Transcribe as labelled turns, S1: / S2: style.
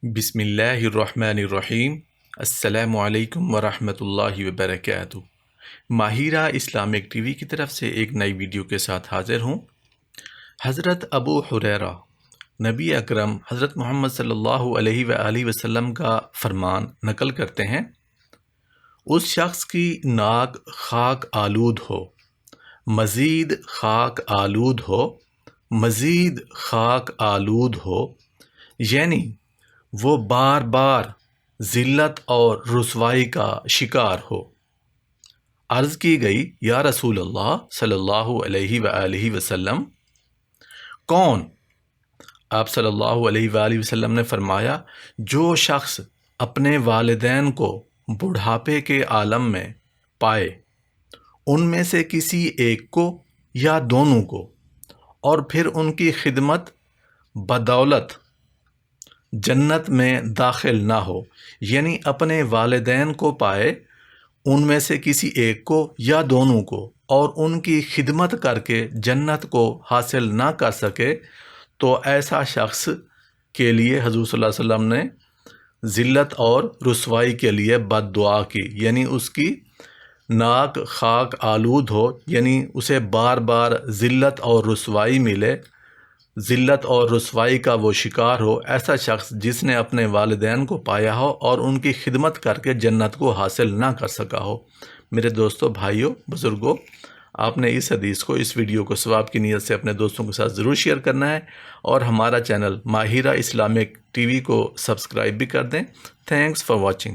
S1: بسم اللہ الرحمن الرحیم۔ السلام علیکم ورحمۃ اللہ وبرکاتہ۔ ماہرہ اسلامک ٹی وی کی طرف سے ایک نئی ویڈیو کے ساتھ حاضر ہوں۔ حضرت ابو ہریرہ نبی اکرم حضرت محمد صلی اللہ علیہ وآلہ وسلم کا فرمان نقل کرتے ہیں، اس شخص کی ناک خاک آلود ہو، مزید خاک آلود ہو، مزید خاک آلود ہو، یعنی وہ بار بار ذلت اور رسوائی کا شکار ہو۔ عرض کی گئی، یا رسول اللہ صلی اللہ علیہ وآلہ وسلم، کون؟ آپ صلی اللہ علیہ وآلہ وسلم نے فرمایا، جو شخص اپنے والدین کو بڑھاپے کے عالم میں پائے، ان میں سے کسی ایک کو یا دونوں کو، اور پھر ان کی خدمت بدولت جنت میں داخل نہ ہو، یعنی اپنے والدین کو پائے، ان میں سے کسی ایک کو یا دونوں کو، اور ان کی خدمت کر کے جنت کو حاصل نہ کر سکے، تو ایسا شخص کے لیے حضور صلی اللہ علیہ وسلم نے ذلت اور رسوائی کے لیے بد دعا کی، یعنی اس کی ناک خاک آلود ہو، یعنی اسے بار بار ذلت اور رسوائی ملے، ذلت اور رسوائی کا وہ شکار ہو، ایسا شخص جس نے اپنے والدین کو پایا ہو اور ان کی خدمت کر کے جنت کو حاصل نہ کر سکا ہو۔ میرے دوستوں، بھائیوں، بزرگوں، آپ نے اس حدیث کو، اس ویڈیو کو ثواب کی نیت سے اپنے دوستوں کے ساتھ ضرور شیئر کرنا ہے، اور ہمارا channel Mahira Islamic T V کو سبسکرائب بھی کر دیں۔ Thanks for watching.